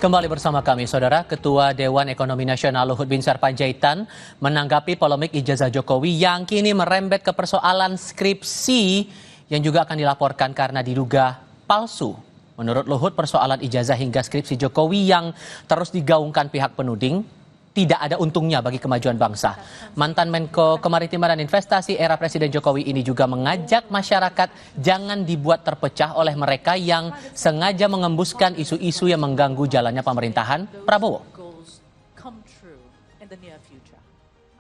Kembali bersama kami, Saudara. Ketua Dewan Ekonomi Nasional Luhut Binsar Panjaitan menanggapi polemik ijazah Jokowi yang kini merembet ke persoalan skripsi yang juga akan dilaporkan karena diduga palsu. Menurut Luhut, persoalan ijazah hingga skripsi Jokowi yang terus digaungkan pihak penuding tidak ada untungnya bagi kemajuan bangsa. Mantan Menko Kemaritiman dan Investasi era Presiden Jokowi ini juga mengajak masyarakat jangan dibuat terpecah oleh mereka yang sengaja mengembuskan isu-isu yang mengganggu jalannya pemerintahan Prabowo.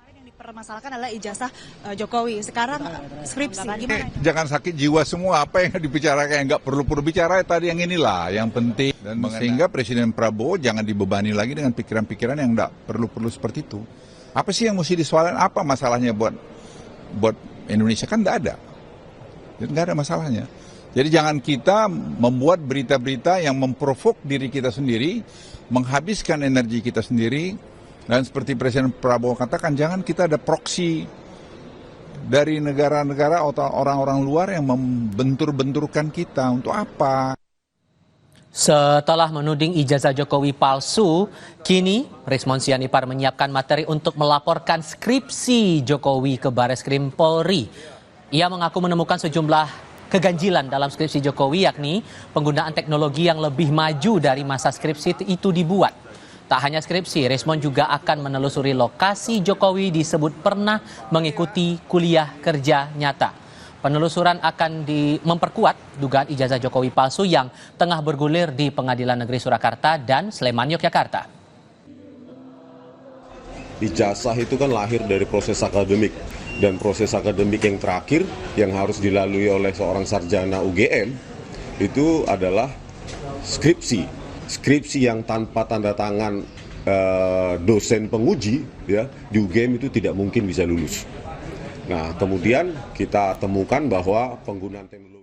Yang dipermasalahkan adalah ijazah Jokowi, sekarang skripsi. Gimana? Jangan sakit jiwa semua, apa yang dibicarakan yang nggak perlu bicara tadi yang inilah yang penting. Dan sehingga Presiden Prabowo jangan dibebani lagi dengan pikiran-pikiran yang nggak perlu seperti itu. Apa sih yang mesti disoalkan? Apa masalahnya buat Indonesia? Kan nggak ada. Jadi nggak ada masalahnya. Jadi jangan kita membuat berita-berita yang memprovok diri kita sendiri, menghabiskan energi kita sendiri, dan seperti Presiden Prabowo katakan, jangan kita ada proksi dari negara-negara atau orang-orang luar yang membentur-benturkan kita. Untuk apa? Setelah menuding ijazah Jokowi palsu, kini Rismon Sianipar menyiapkan materi untuk melaporkan skripsi Jokowi ke Bareskrim Polri. Ia mengaku menemukan sejumlah keganjilan dalam skripsi Jokowi, yakni penggunaan teknologi yang lebih maju dari masa skripsi itu dibuat. Tak hanya skripsi, Rismon juga akan menelusuri lokasi Jokowi disebut pernah mengikuti kuliah kerja nyata. Penelusuran akan memperkuat dugaan ijazah Jokowi palsu yang tengah bergulir di Pengadilan Negeri Surakarta dan Sleman, Yogyakarta. Ijazah itu kan lahir dari proses akademik, dan proses akademik yang terakhir yang harus dilalui oleh seorang sarjana UGM itu adalah skripsi. Skripsi yang tanpa tanda tangan dosen penguji ya, di UGM itu tidak mungkin bisa lulus. Nah, kemudian kita temukan bahwa penggunaan teknologi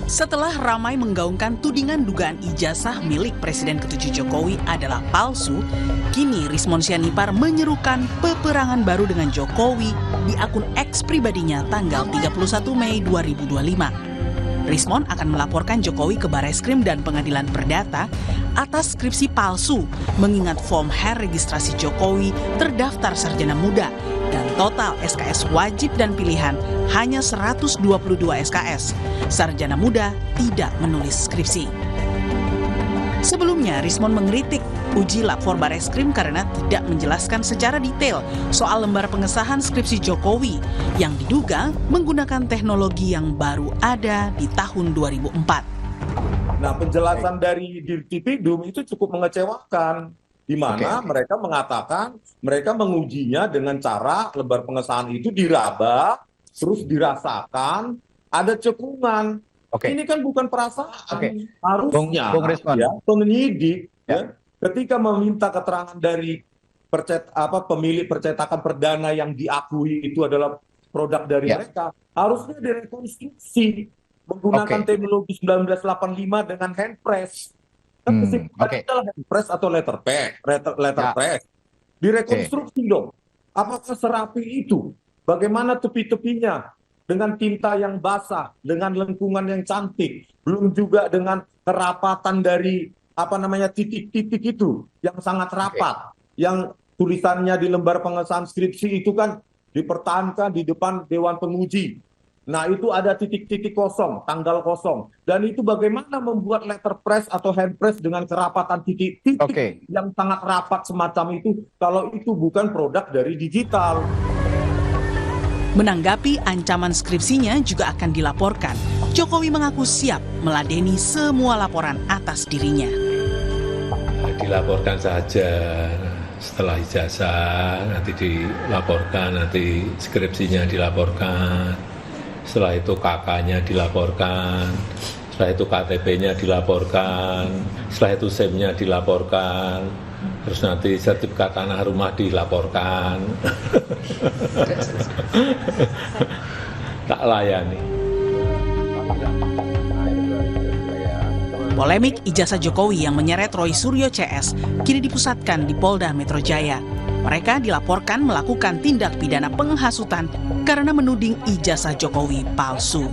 Setelah ramai menggaungkan tudingan dugaan ijazah milik Presiden ke-7 Jokowi adalah palsu, kini Rismon Sianipar menyerukan peperangan baru dengan Jokowi di akun X pribadinya tanggal 31 Mei 2025. Rismon akan melaporkan Jokowi ke Bareskrim dan Pengadilan Perdata atas skripsi palsu, mengingat form H registrasi Jokowi terdaftar sarjana muda dan total SKS wajib dan pilihan hanya 122 SKS. Sarjana muda tidak menulis skripsi. Sebelumnya, Rismon mengkritik uji lab for Bareskrim karena tidak menjelaskan secara detail soal lembar pengesahan skripsi Jokowi yang diduga menggunakan teknologi yang baru ada di tahun 2004. Nah, penjelasan dari Dirtipidum itu cukup mengecewakan, di mana mereka mengatakan mereka mengujinya dengan cara lembar pengesahan itu diraba, terus dirasakan, ada cekungan. Ini kan bukan perasaan, harusnya ya, penyidik ya, ketika meminta keterangan dari pemilik percetakan perdana yang diakui itu adalah produk dari mereka, harusnya direkonstruksi menggunakan teknologi 1985 dengan handpress. Kan kesimpulannya adalah handpress atau letterpress. Direkonstruksi dong. Apakah serapi itu? Bagaimana tepi-tepinya? Dengan tinta yang basah, dengan lengkungan yang cantik, belum juga dengan kerapatan dari titik-titik itu yang sangat rapat, yang tulisannya di lembar pengesahan skripsi itu kan dipertahankan di depan Dewan Penguji. Nah, itu ada titik-titik kosong, tanggal kosong, dan itu bagaimana membuat letterpress atau handpress dengan kerapatan titik-titik yang sangat rapat semacam itu, kalau itu bukan produk dari digital. Menanggapi ancaman skripsinya juga akan dilaporkan, Jokowi mengaku siap meladeni semua laporan atas dirinya. Dilaporkan saja, setelah ijazah nanti dilaporkan, nanti skripsinya dilaporkan, setelah itu KK-nya dilaporkan, setelah itu KTP-nya dilaporkan, setelah itu SIM-nya dilaporkan, terus nanti sertifikat tanah rumah dilaporkan. Tak layani. Polemik ijazah Jokowi yang menyeret Roy Suryo CS kini dipusatkan di Polda Metro Jaya. Mereka dilaporkan melakukan tindak pidana penghasutan karena menuding ijazah Jokowi palsu.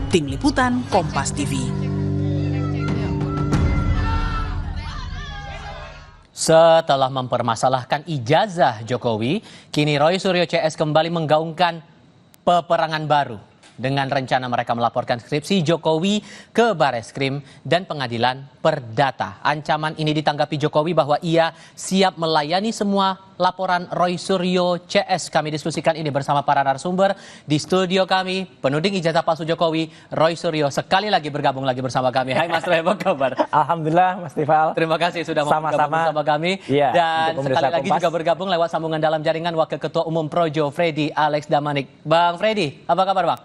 Tim Liputan Kompas TV. Setelah mempermasalahkan ijazah Jokowi, kini Roy Suryo CS kembali menggaungkan peperangan baru dengan rencana mereka melaporkan skripsi Jokowi ke Bareskrim dan Pengadilan Perdata. Ancaman ini ditanggapi Jokowi bahwa ia siap melayani semua laporan Roy Suryo CS. Kami diskusikan ini bersama para narasumber di studio kami. Penuding ijazah palsu Jokowi, Roy Suryo, sekali lagi bergabung lagi bersama kami. Hai Mas Roy, apa kabar? Alhamdulillah Mas Tifal. Terima kasih sudah mau bergabung bersama kami. Iya, dan sekali lagi juga bergabung lewat sambungan dalam jaringan Wakil Ketua Umum Projo, Freddy Alex Damanik. Bang Freddy, apa kabar Bang?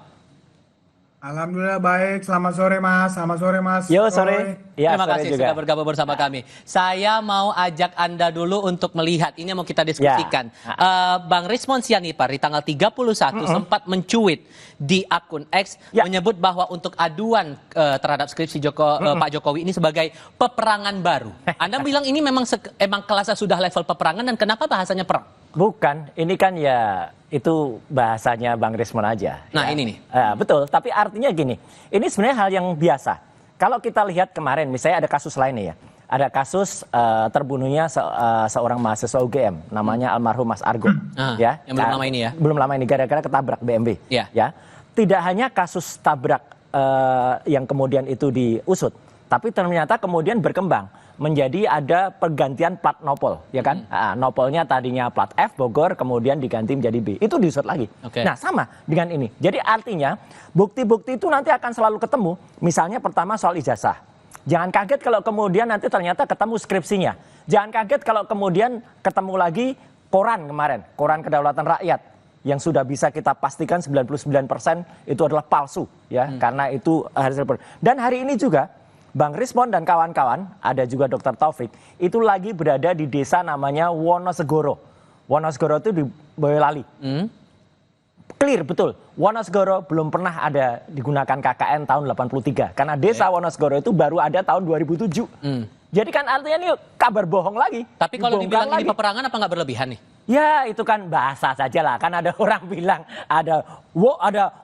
Alhamdulillah baik, selamat sore Mas, selamat sore Mas. Yo sore. Ya, terima kasih juga sudah bergabung bersama kami. Saya mau ajak Anda dulu untuk melihat, ini mau kita diskusikan. Bang Rismon Sianipar di tanggal 31 sempat mencuit di akun X menyebut bahwa untuk aduan terhadap skripsi Pak Jokowi ini sebagai peperangan baru. Anda bilang ini memang kelasnya sudah level peperangan dan kenapa bahasanya perang? Bukan, ini kan ya itu bahasanya Bang Rismon aja. Nah ya. ini nih. Betul, tapi artinya gini, ini sebenarnya hal yang biasa. Kalau kita lihat kemarin, misalnya ada kasus lain nih ya. Ada kasus terbunuhnya seorang mahasiswa UGM, namanya almarhum Mas Argo. Ya, yang belum lama ini ya? Belum lama ini, gara-gara ketabrak BMW. Ya. Tidak hanya kasus tabrak yang kemudian itu diusut, tapi ternyata kemudian berkembang menjadi ada pergantian plat nopol, ya kan? Nopolnya tadinya plat F Bogor, kemudian diganti menjadi B. Itu diusut lagi. Nah, sama dengan ini. Jadi artinya bukti-bukti itu nanti akan selalu ketemu. Misalnya pertama soal ijazah. Jangan kaget kalau kemudian nanti ternyata ketemu skripsinya. Jangan kaget kalau kemudian ketemu lagi koran kemarin, koran Kedaulatan Rakyat yang sudah bisa kita pastikan 99% itu adalah palsu, ya, karena itu hasil. Dan hari ini juga Bang Rismon dan kawan-kawan, ada juga Dr. Taufik, itu lagi berada di desa namanya Wonosegoro. Wonosegoro itu di Boyolali. Clear, betul. Wonosegoro belum pernah ada digunakan KKN tahun 83. Karena desa Wonosegoro itu baru ada tahun 2007. Jadi kan artinya ini kabar bohong lagi. Tapi kalau dibilang ini peperangan apa nggak berlebihan nih? Ya itu kan bahasa saja lah. Kan ada orang bilang, ada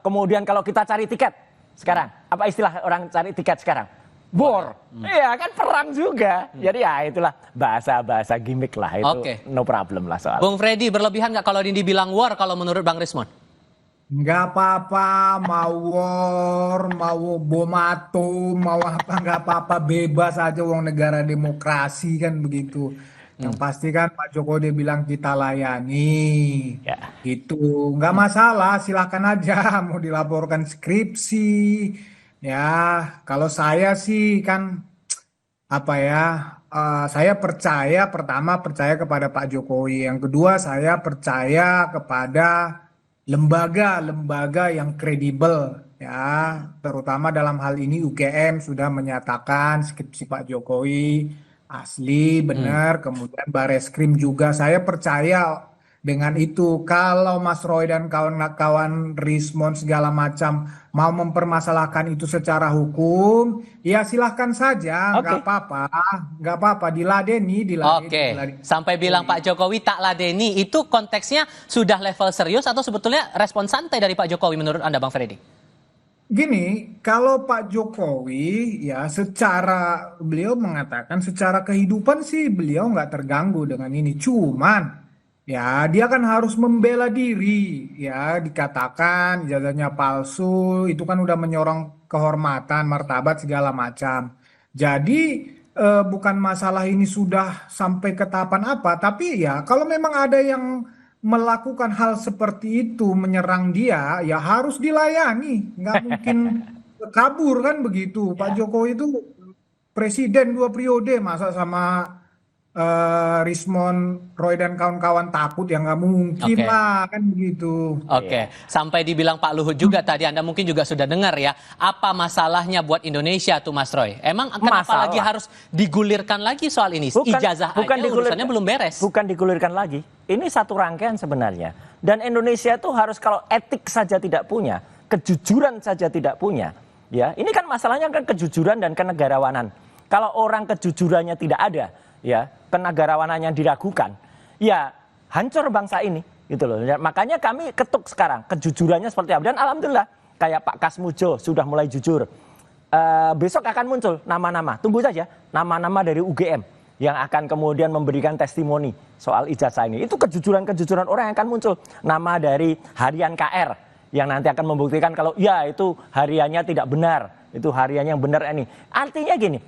kemudian kalau kita cari tiket sekarang. Apa istilah orang cari tiket sekarang? Bor, iya kan perang juga. Jadi ya itulah bahasa-bahasa gimmick lah itu, no problem lah soal. Bung Freddy, berlebihan nggak kalau ini dibilang war kalau menurut Bang Rismon? Nggak apa-apa, mau war, mau bom atom, mau apa nggak apa-apa, bebas aja uang negara demokrasi kan begitu. Yang pasti kan Pak Jokowi dia bilang kita layani, gitu. Nggak masalah, silakan aja mau dilaporkan skripsi. Ya, kalau saya sih kan saya percaya pertama percaya kepada Pak Jokowi, yang kedua saya percaya kepada lembaga-lembaga yang kredibel ya, terutama dalam hal ini UGM sudah menyatakan skripsi Pak Jokowi asli benar, kemudian Bareskrim juga saya percaya dengan itu. Kalau Mas Roy dan kawan-kawan Rismon segala macam mau mempermasalahkan itu secara hukum, ya silahkan saja, nggak apa-apa, diladeni. Sampai bilang Pak Jokowi tak ladeni, itu konteksnya sudah level serius atau sebetulnya respon santai dari Pak Jokowi menurut Anda, Bang Freddy? Gini, kalau Pak Jokowi ya beliau mengatakan secara kehidupan sih beliau nggak terganggu dengan ini, cuman ya, dia kan harus membela diri, ya dikatakan ijazahnya palsu, itu kan udah menyorong kehormatan, martabat segala macam. Jadi bukan masalah ini sudah sampai ke tahapan apa, tapi ya kalau memang ada yang melakukan hal seperti itu, menyerang dia, ya harus dilayani, nggak mungkin kabur kan begitu. Pak Jokowi itu presiden 2 periode, masa sama Rismon, Roy dan kawan-kawan takut, ya nggak mungkin lah kan begitu. Sampai dibilang Pak Luhut juga tadi, Anda mungkin juga sudah dengar ya, apa masalahnya buat Indonesia tuh Mas Roy? Emang kenapa lagi harus digulirkan lagi soal ini? Ijazah aja urusannya belum beres. Bukan digulirkan lagi, ini satu rangkaian sebenarnya. Dan Indonesia tuh harus, kalau etik saja tidak punya, kejujuran saja tidak punya, ya ini kan masalahnya kan kejujuran dan kenegarawanan. Kalau orang kejujurannya tidak ada, ya kenegarawanannya diragukan, ya hancur bangsa ini gitu loh. Makanya kami ketuk sekarang kejujurannya seperti apa. Dan alhamdulillah kayak Pak Kasmujo sudah mulai jujur. Besok akan muncul nama-nama, tunggu saja, nama-nama dari UGM yang akan kemudian memberikan testimoni soal ijazah ini. Itu kejujuran-kejujuran orang yang akan muncul. Nama dari harian KR yang nanti akan membuktikan kalau ya itu hariannya tidak benar, itu hariannya yang benar ini. Artinya gini,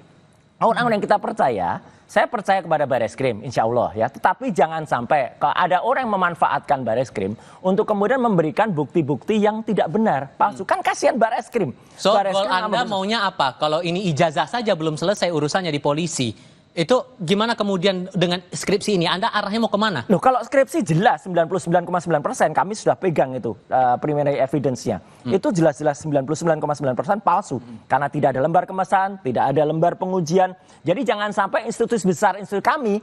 orang-orang yang kita percaya, saya percaya kepada Bareskrim, insya Allah ya. Tetapi jangan sampai kalau ada orang yang memanfaatkan Bareskrim untuk kemudian memberikan bukti-bukti yang tidak benar, palsu. Kan kasihan Bareskrim. So, kalau Anda maunya apa? Kalau ini ijazah saja belum selesai urusannya di polisi, itu gimana kemudian dengan skripsi ini? Anda arahnya mau kemana? Loh, kalau skripsi jelas 99,9% kami sudah pegang itu primary evidence-nya. Itu jelas-jelas 99,9% palsu. Karena tidak ada lembar kemasan, tidak ada lembar pengujian. Jadi jangan sampai institusi besar, institusi kami,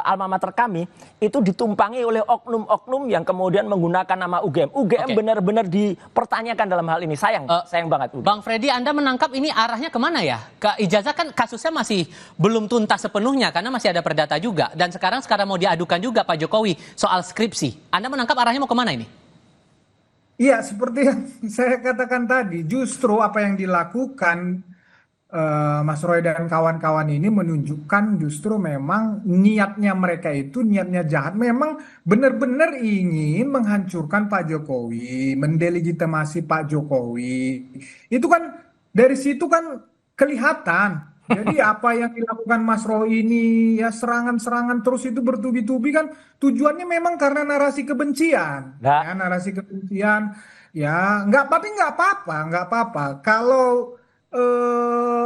alma mater kami, itu ditumpangi oleh oknum-oknum yang kemudian menggunakan nama UGM. UGM benar-benar dipertanyakan dalam hal ini. Sayang banget. Bang Freddy, Anda menangkap ini arahnya kemana ya? Ke ijazah kan kasusnya masih belum tuntas sepenuhnya karena masih ada perdata juga. Dan sekarang mau diadukan juga Pak Jokowi soal skripsi. Anda menangkap arahnya mau kemana ini? Iya, seperti yang saya katakan tadi, justru apa yang dilakukan Mas Roy dan kawan-kawan ini menunjukkan justru memang niatnya mereka itu niatnya jahat. Memang benar-benar ingin menghancurkan Pak Jokowi, mendelegitimasi Pak Jokowi. Itu kan dari situ kan kelihatan. Jadi apa yang dilakukan Mas Roy ini ya serangan-serangan terus itu bertubi-tubi kan tujuannya memang karena narasi kebencian. Ya, narasi kebencian ya nggak apa-apa. Kalau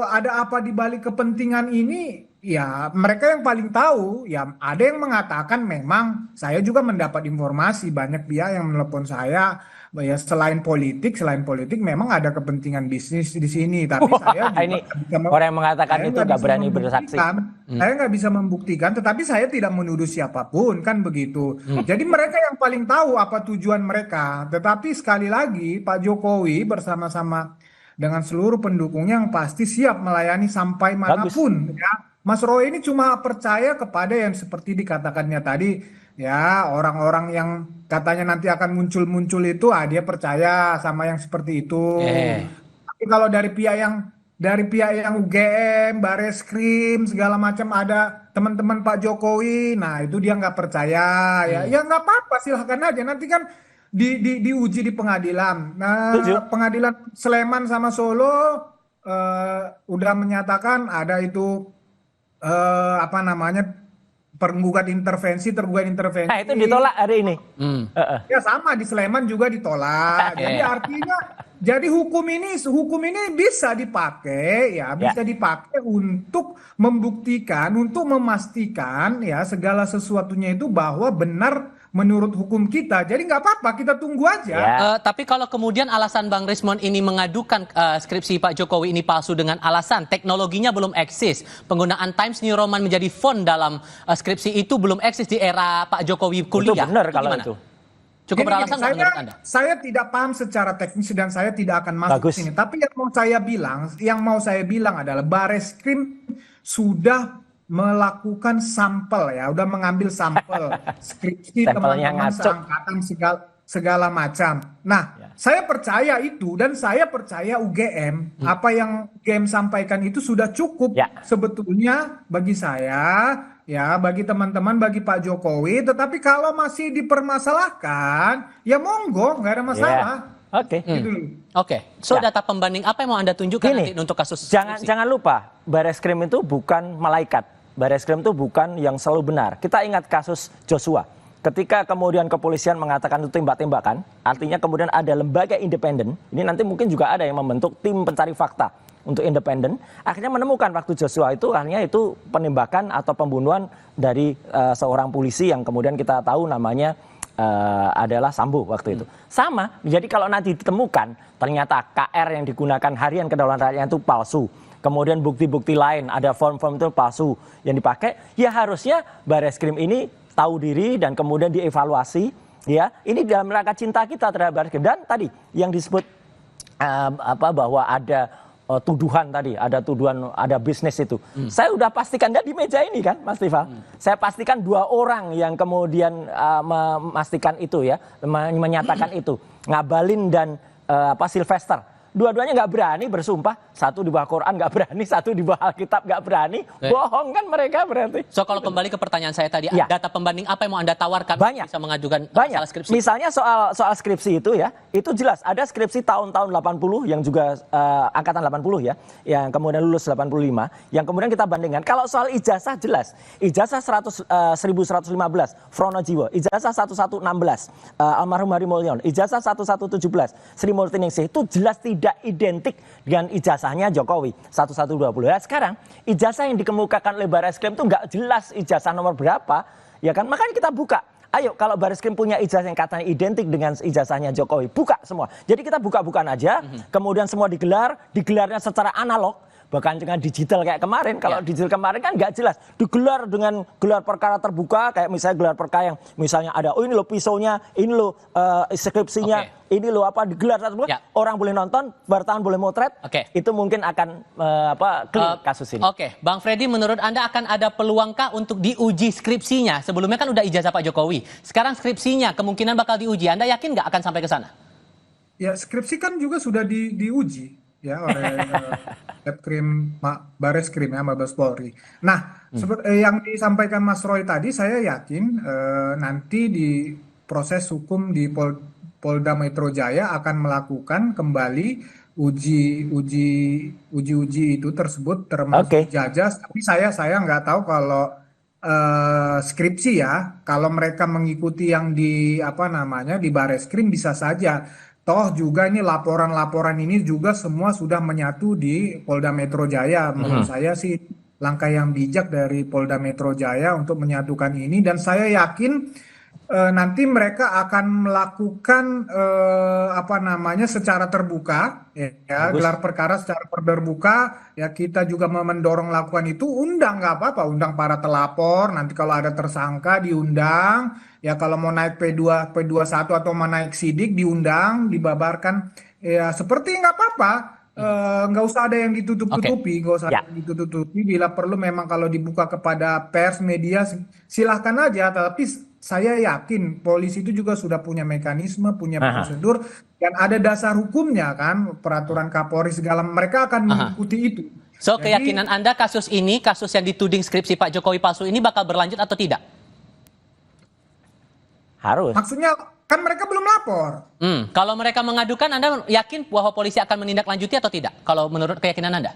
ada apa di balik kepentingan ini ya mereka yang paling tahu. Ya ada yang mengatakan memang saya juga mendapat informasi banyak pihak yang menelepon saya ya selain politik memang ada kepentingan bisnis di sini, tapi saya juga ini orang yang mengatakan itu nggak berani bersaksi. Saya nggak bisa membuktikan, tetapi saya tidak menuduh siapapun kan begitu. Jadi mereka yang paling tahu apa tujuan mereka. Tetapi sekali lagi Pak Jokowi bersama-sama dengan seluruh pendukungnya yang pasti siap melayani sampai manapun. Ya. Mas Roy ini cuma percaya kepada yang seperti dikatakannya tadi. Ya, orang-orang yang katanya nanti akan muncul-muncul itu, dia percaya sama yang seperti itu. Tapi kalau dari pihak yang UGM, Bareskrim, segala macam ada teman-teman Pak Jokowi, nah itu dia nggak percaya. Ya nggak apa-apa, silahkan aja. Nanti kan diuji di pengadilan. Nah, pengadilan Sleman sama Solo udah menyatakan ada itu tergugat intervensi. Nah, itu ditolak hari ini. Ya sama di Sleman juga ditolak. Jadi artinya hukum ini bisa dipakai untuk membuktikan, untuk memastikan ya segala sesuatunya itu bahwa benar menurut hukum kita. Jadi nggak apa-apa, kita tunggu aja. Tapi kalau kemudian alasan Bang Rismond ini mengadukan skripsi Pak Jokowi ini palsu dengan alasan teknologinya belum eksis, penggunaan Times New Roman menjadi font dalam skripsi itu belum eksis di era Pak Jokowi kuliah. Itu benar kalau itu. Cukup beralasan nggak menurut Anda? Saya tidak paham secara teknis dan saya tidak akan masuk ke sini. Tapi yang mau saya bilang adalah Bareskrim sudah melakukan sampel ya, udah mengambil sampel skripsi teman-teman seangkatan segala macam. Nah, saya percaya itu dan saya percaya UGM apa yang UGM sampaikan itu sudah cukup sebetulnya bagi saya ya, bagi teman-teman, bagi Pak Jokowi. Tetapi kalau masih dipermasalahkan, ya monggo, nggak ada masalah. Oke. So data pembanding apa yang mau Anda tunjukkan nanti untuk kasus? Jangan lupa, Bareskrim itu bukan malaikat. Bareskrim itu bukan yang selalu benar. Kita ingat kasus Joshua. Ketika kemudian kepolisian mengatakan itu tembak-tembakan, artinya kemudian ada lembaga independen. Ini nanti mungkin juga ada yang membentuk tim pencari fakta untuk independen. Akhirnya menemukan waktu Joshua itu akhirnya itu penembakan atau pembunuhan dari seorang polisi yang kemudian kita tahu namanya adalah Sambo waktu itu. Sama, jadi kalau nanti ditemukan ternyata KR yang digunakan harian kedaulatan rakyat itu palsu. Kemudian bukti-bukti lain, ada form-form itu palsu yang dipakai, ya harusnya Bareskrim ini tahu diri dan kemudian dievaluasi. Ya, ini dalam rangka cinta kita terhadap Bareskrim. Dan tadi yang disebut bahwa ada tuduhan tadi, ada tuduhan, ada bisnis itu. Saya udah pastikan di meja ini kan, Mas Tifal. Saya pastikan 2 orang yang kemudian memastikan itu ya, menyatakan itu, Ngabalin dan Sylvester. Dua-duanya nggak berani bersumpah, satu di bawah Quran nggak berani, satu di bawah Alkitab nggak berani, bohong kan mereka berarti. So kalau kembali ke pertanyaan saya tadi, data pembanding apa yang mau Anda tawarkan banyak, bisa mengajukan masalah skripsi? Misalnya soal skripsi itu ya, itu jelas ada skripsi tahun-tahun 80 yang juga angkatan 80 ya, yang kemudian lulus 85, yang kemudian kita bandingkan. Kalau soal ijazah jelas, ijazah 1115 Fronojiwo, ijazah 1116 almarhum Hari Mulyono, ijazah 1117 Sri Murtiningsih itu jelas tidak identik dengan ijazahnya Jokowi 1120. Nah, sekarang ijazah yang dikemukakan oleh Bareskrim itu nggak jelas ijazah nomor berapa, ya kan? Makanya kita buka. Ayo kalau Bareskrim punya ijazah yang katanya identik dengan ijazahnya Jokowi, buka semua. Jadi kita buka-bukaan aja, kemudian semua digelarnya secara analog. Bahkan dengan digital kayak kemarin. Kalau digital kemarin kan nggak jelas. Digelar dengan gelar perkara terbuka, kayak misalnya gelar perkara yang misalnya ada, oh ini loh pisaunya, ini loh skripsinya, ini loh apa, digelar satu orang boleh nonton, wartawan boleh motret. Itu mungkin akan clear kasus ini. Bang Freddy, menurut Anda akan ada peluangkah untuk diuji skripsinya? Sebelumnya kan udah ijazah Pak Jokowi. Sekarang skripsinya kemungkinan bakal diuji. Anda yakin nggak akan sampai ke sana? Ya, skripsi kan juga sudah diuji ya oleh Bareskrim ya, Mabes Polri. Nah, yang disampaikan Mas Roy tadi, saya yakin nanti di proses hukum di Polda Metro Jaya akan melakukan kembali uji itu tersebut termasuk ijazah. Tapi saya nggak tahu kalau skripsi ya, kalau mereka mengikuti yang di di Bareskrim bisa saja. Toh juga ini laporan-laporan ini juga semua sudah menyatu di Polda Metro Jaya. Menurut saya sih langkah yang bijak dari Polda Metro Jaya untuk menyatukan ini, dan saya yakin nanti mereka akan melakukan secara terbuka ya, gelar perkara secara terbuka ya. Kita juga mendorong lakukan itu, undang nggak apa-apa, undang para telapor, nanti kalau ada tersangka diundang ya, kalau mau naik P21 atau mau naik sidik diundang, dibabarkan ya, seperti nggak apa-apa. Nggak usah ada yang ditutup-tutupi, nggak usah ada yang ditutup-tutupi. Bila perlu memang kalau dibuka kepada pers, media, silahkan aja. Tapi saya yakin polisi itu juga sudah punya mekanisme, punya prosedur, dan ada dasar hukumnya kan, peraturan Kapolri segala, mereka akan mengikuti itu. So, keyakinan Anda kasus ini, kasus yang dituding skripsi Pak Jokowi palsu ini bakal berlanjut atau tidak? Harus. Maksudnya kan mereka belum lapor. Kalau mereka mengadukan, Anda yakin bahwa polisi akan menindaklanjuti atau tidak? Kalau menurut keyakinan Anda?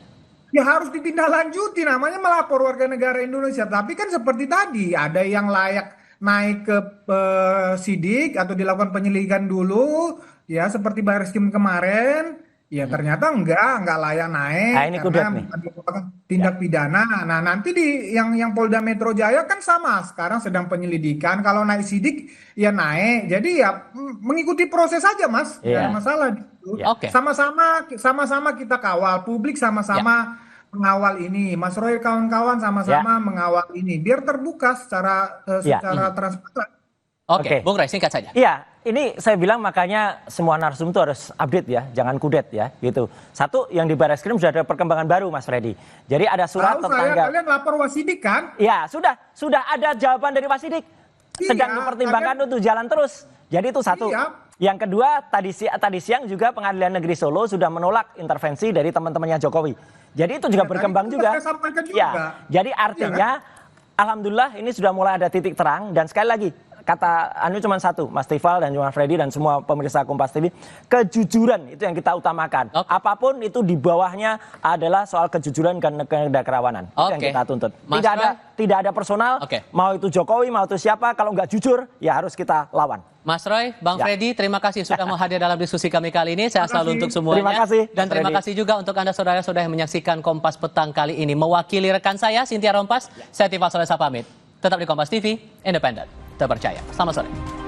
Ya harus ditindaklanjuti, namanya melapor warga negara Indonesia. Tapi kan seperti tadi, ada yang layak naik ke sidik atau dilakukan penyelidikan dulu, ya seperti Bareskrim kemarin. Ya ternyata enggak layak naik, ini karena tindak pidana. Nah nanti di yang Polda Metro Jaya kan sama, sekarang sedang penyelidikan. Kalau naik sidik ya naik, jadi ya mengikuti proses saja Mas, nggak ada masalah. Sama-sama kita kawal, publik sama-sama mengawal ini, Mas Roy kawan-kawan sama-sama mengawal ini, biar terbuka secara transparan. Bung Roy, singkat saja. Iya, ini saya bilang makanya semua narsum itu harus update ya, jangan kudet ya, gitu. Satu, yang di Bareskrim sudah ada perkembangan baru, Mas Freddy. Jadi ada surat kalian lapor Wasidik kan? Ya, sudah ada jawaban dari Wasidik. Sedang dipertimbangkan untuk jalan terus. Jadi itu satu. Yang kedua, tadi siang juga Pengadilan Negeri Solo sudah menolak intervensi dari teman-temannya Jokowi. Jadi itu juga berkembang juga. Ya, jadi artinya alhamdulillah ini sudah mulai ada titik terang, dan sekali lagi kata cuma satu, Mas Tifal dan Mas Freddy dan semua pemirsa Kompas TV, kejujuran itu yang kita utamakan. Apapun itu di bawahnya adalah soal kejujuran dan kerawanan. Itu yang kita tuntut. Tidak ada personal, mau itu Jokowi, mau itu siapa, kalau nggak jujur ya harus kita lawan. Mas Roy, Bang Freddy, terima kasih sudah mau hadir dalam diskusi kami kali ini. Saya selalu untuk semuanya. Terima kasih. Dan terima kasih juga untuk Anda saudara-saudara yang menyaksikan Kompas Petang kali ini. Mewakili rekan saya, Cynthia Rompas, saya Tifal Solesa pamit. Tetap di Kompas TV, independen, terpercaya. Selamat sore.